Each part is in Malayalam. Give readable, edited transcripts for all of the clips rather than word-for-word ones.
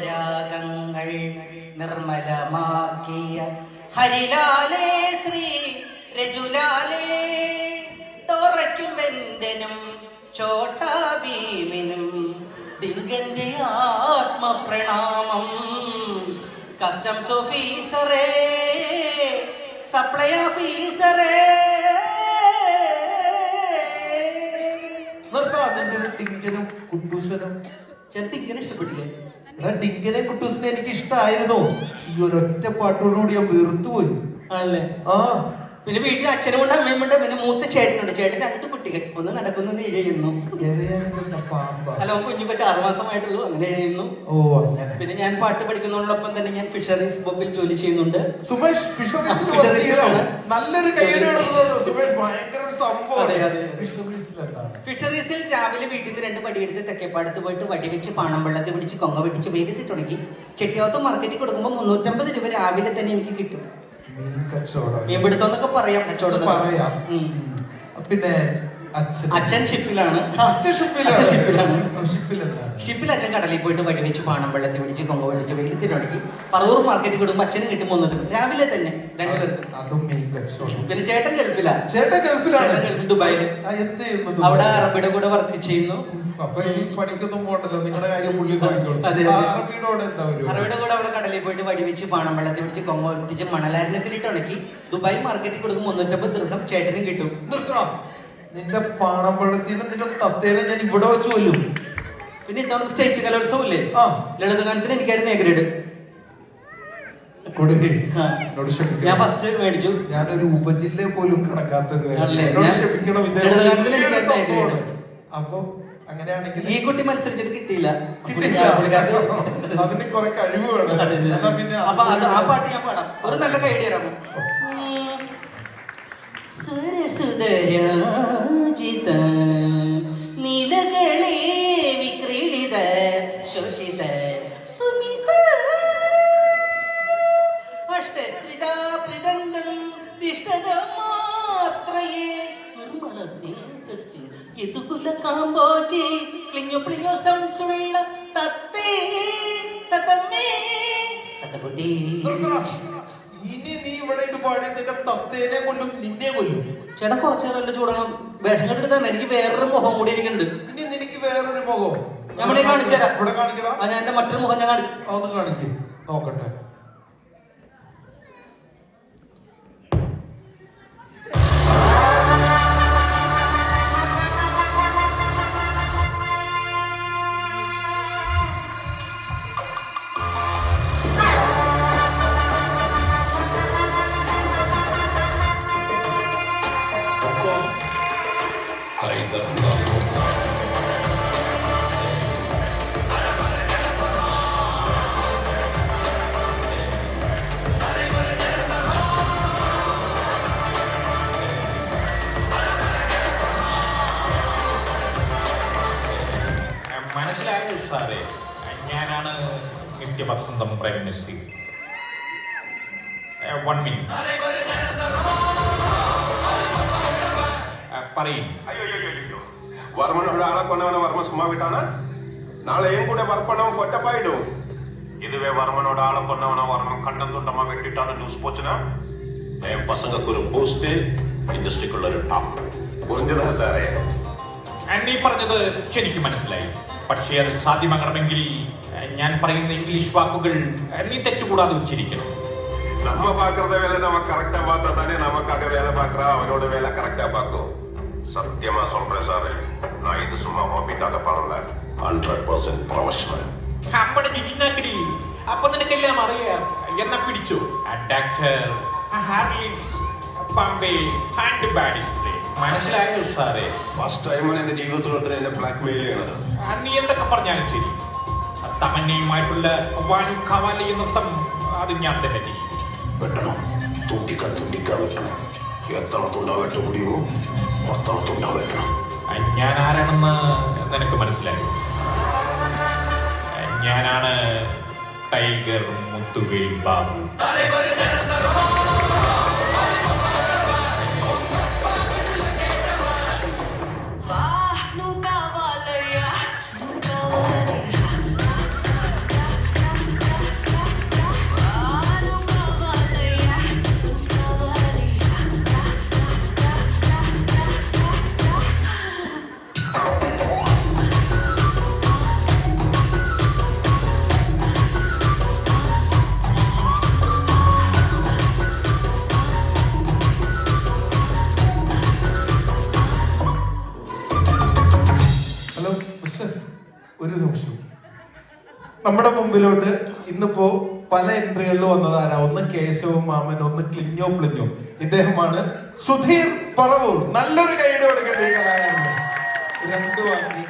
രാഗങ്ങൾ നിർമ്മലമാക്കിയ ഹരിലാലേ ശ്രീ രജുലാലേ ടോറയ്ക്കും വെന്തനും ചോട്ടാ ഭീമിനും ഡിങ്കന്റെ ആത്മപ്രണാമം. കസ്റ്റംസ് ഓഫീസറേ, സപ്ലൈ ഓഫീസറേ. അതിന്റെ ഒരു ഡിങ്കനും കുട്ടൂസനും ഡിങ്കനെ ഇഷ്ടപ്പെട്ടില്ലേ? എടാ, ഡിങ്കനെ കുട്ടൂസിനെ എനിക്ക് ഇഷ്ടമായിരുന്നു. ഈ ഒരൊറ്റ പാട്ടോടുകൂടി ഞാൻ വെറുത്തുപോയി. ആണല്ലേ? ആ, പിന്നെ വീട്ടിൽ അച്ഛനുമുണ്ട് അമ്മയുമുണ്ട്. പിന്നെ മൂത്ത ചേട്ടനുണ്ട്. ചേട്ടൻ 2 കുട്ടികൾ. ഒന്ന് നടക്കുന്നു, ഒന്ന് എഴുതുന്നു. അല്ല, കുഞ്ഞു കൊച്ചു 6 മാസമായിട്ടുള്ളൂ. അങ്ങനെ എഴുതുന്നു. ഓ, അങ്ങനെ. പിന്നെ ഞാൻ പാട്ട് പഠിക്കുന്നതോടൊപ്പം തന്നെ ഞാൻ ഫിഷറീസ് വകുപ്പിൽ ജോലി ചെയ്യുന്നുണ്ട്. സുമേഷ് ഫിഷറീസിലാണ്. നല്ലൊരു കൈയ്യടി കൊടുക്കുന്നത്. സുമേഷ് ഭയങ്കര ഒരു സംഭവമാണ്. ഫിഷറീസിൽ രാവിലെ വീട്ടിൽ നിന്ന് 2 പടിയെടുത്ത് തെക്കേപ്പാടത്ത് പോയിട്ട് വടി വെച്ച് പാണം വെള്ളത്തിൽ പിടിച്ച് കൊങ്ങ വെട്ടിച്ച് വെയിലത്തിട്ടുണക്കി ചെട്ടിയാവത്ത് മാർക്കറ്റിൽ കൊടുക്കുമ്പോൾ 350 രൂപ രാവിലെ തന്നെ എനിക്ക് കിട്ടും. മീൻപിടുത്തം പറയാം, കച്ചവടം പറയാം. പിന്നെ അച്ഛൻ ഷിപ്പിലാണ്. ഷിപ്പിൽ അച്ഛൻ കടലിൽ പോയിട്ട് വഴി വെച്ച് പാണം വെള്ളത്തിൽ പിടിച്ച് കൊമ്പ പിടിച്ച് വെയിലത്തിനുടക്കി പറവൂർ മാർക്കറ്റിൽ കിടുമ്പോൾ അച്ഛനും കിട്ടും 300 രാവിലെ തന്നെ 2 പേർക്ക്. പിന്നെ ചേട്ടൻ ഗൾഫിലാണ്. ദുബായില്. അവിടെ അറബിയുടെ കൂടെ വർക്ക് ചെയ്യുന്നു. അറബിയുടെ കൂടെ അവിടെ കടലിൽ പോയിട്ട് വഴി വെച്ച് പാണം വെള്ളത്തിൽ പിടിച്ച് കൊമ്പ പിടിച്ച് മണലാരണ്യത്തിലിട്ട് ഉണക്കി ദുബായ് മാർക്കറ്റിൽ കൊടുക്കും 350 ദിർഹം ചേട്ടനും കിട്ടും. നിന്റെ പാണമ്പഴത്തിന് നിന്റെ തത്തേനെ ഞാൻ ഇവിടെ വെച്ച് കൊല്ലും. പിന്നെ ഇത്തവണ സ്റ്റേറ്റ് കലോത്സവം ഇല്ലേ? ലളിതഗാനത്തിന് എനിക്കായിരുന്നു എ ഗ്രേഡ്. ഞാൻ ഫസ്റ്റ് മേടിച്ചു. ഞാനൊരു ഉപജില്ല പോലും കണക്കാത്തൊരു. അപ്പൊ അങ്ങനെയാണെങ്കിൽ ഈ കുട്ടി മത്സരിച്ചിട്ട് കിട്ടിയില്ല. അതിന് കുറെ കഴിവ് വേണം. അപ്പൊ ആ പാട്ട് ഞാൻ പാടാം. ഒരു നല്ല കൈഡി തരാമോ? സ്വരസുതരാജിത നീലകളെ വിക്രീളിത ശോഷിത സുമിത അഷ്ടസ്ത്രിത പ്രദന്തം തിഷ്ഠത മാത്രയേ നിർമ്മല സ്നേഹത്തിൽ യദുകുല കാമ്പോജി ക്ലിഞ്ഞോ പ്ലിഞ്ഞോ സൗണ്ട്സുള്ള തത്തേ തത്തമ്മേ തത്തകുട്ടി. ഇനി നീ ഇവിടെ ഇത് പാടി നിന്റെ തത്തേനെ കൊല്ലും, നിന്നെ കൊല്ലും. ചേട്ടാ കുറച്ചു നേരം എന്റെ ചൂടണം. വേഷം കെട്ടിട്ട് തന്നെ എനിക്ക് വേറൊരു മുഖം കൂടി എനിക്കുണ്ട്. ഇനി നിനക്ക് വേറൊരു മുഖം ഞാൻ കാണിച്ചു തരാം. ഇവിടെ കാണിക്കണം. ഞാൻ എന്റെ മറ്റൊരു മുഖം ഞാൻ കാണിച്ചു. അതൊന്ന് കാണിക്ക്, നോക്കട്ടെ. മനസ്സിലായോ സാറേ? ഞാനാണ് നിത്യവസന്തം പ്രൈം മിനിസ്റ്റർ. 1 മിനിറ്റ് പറയും. വർമ്മനോട് ആളെ കൊണ്ടവനെ വർമ്മ സുമ്മാ വിട്ടാണ്. നാളെ ഏം കൂടെ വർപ്പണം കൊറ്റപ്പായിടും. ഇതുവേ വർമ്മനോട് ആളെ കൊണ്ടവനെ വർമ്മ കണ്ടം തൊണ്ടമ്മ വെട്ടിട്ടാണ് ന്യൂസ് പോച്ചന. പസങ്ങൾക്ക് ഒരു ബൂസ്റ്റ്, ഇൻഡസ്ട്രിക്കുള്ള ഒരു ടാപ്പ്. പുറിഞ്ചതാ സാറേ. നീ പറഞ്ഞത് എനിക്ക് മനസ്സിലായി. പക്ഷേ അത് സാധ്യമാകണമെങ്കിൽ ഞാൻ പറയുന്ന ഇംഗ്ലീഷ് വാക്കുകൾ നീ തെറ്റുകൂടാതെ ഉച്ചരിക്കണം. നമ്മ പാക്കുന്ന വേല നമ്മ കറക്റ്റാ പാത്താ തന്നെ നമുക്കാக വേല പാക്കറ അവനോട് വേല കറക്റ്റാ പാക്കോ. சத்தியமா சொல்றேன் சார், நான் இது சும்மா ஹாபிக்காக பண்ணல. 100% പ്രൊഫഷണൽ. നമ്മുടെ ജിജിനാക്കടി. അപ്പൊ നിനക്കെല്ലാം അറിയാം. എന്നാ പിടിച്ചു. ഡാക്ടർ ഹാർലിക്സ് പമ്പേ ഹാൻഡ് ബാഡ് സ്പ്രേ. മനസ്സിലായോ സാറേ? ഫസ്റ്റ് ടൈമാണ് എന്റെ ജീവിതത്തിൽ എന്നെ ബ്ലാക്ക് മെയിൽ ചെയ്യണത്. നീ എന്തൊക്കെ പറഞ്ഞാലും ശരി, തമന്നയുമായിട്ടുള്ള വാനു ഖവാലി നൃത്തം അത് ഞാൻ തന്നെ ചെയ്യും. വെട്ടണം, തുണ്ടിക്കാൻ വെട്ടണം. എത്ര തുണ്ട വെട്ട മുടിയോ അത്ര തുണ്ട വെട്ടണം. ഞാൻ ആരാണെന്ന് നിനക്ക് മനസ്സിലായി? ഞാനാണ് ടൈഗർ മുത്തുവേൽ ബാബു. ഒരു നിമിഷം. നമ്മുടെ മുമ്പിലോട്ട് ഇന്നിപ്പോ പല എൻട്രികളിൽ വന്നതാരാ? ഒന്ന് കേശവും മാമൻ, ഒന്ന് ക്ലിഞ്ഞോ പ്ലിഞ്ഞോ. ഇദ്ദേഹമാണ് സുധീർ പറവൂർ. നല്ലൊരു കൈയ്യടി കൊടുക്കട്ടെ ഈ കലാകാരന്. 2 വാങ്ങി.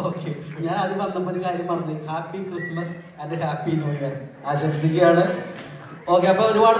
ഓക്കെ, ഞാൻ ആദ്യം വന്നപ്പോൾ ഒരു കാര്യം പറഞ്ഞു. Happy Christmas and happy new year ആശംസിക്കുകയാണ്. ഓക്കെ, അപ്പൊ ഒരുപാട്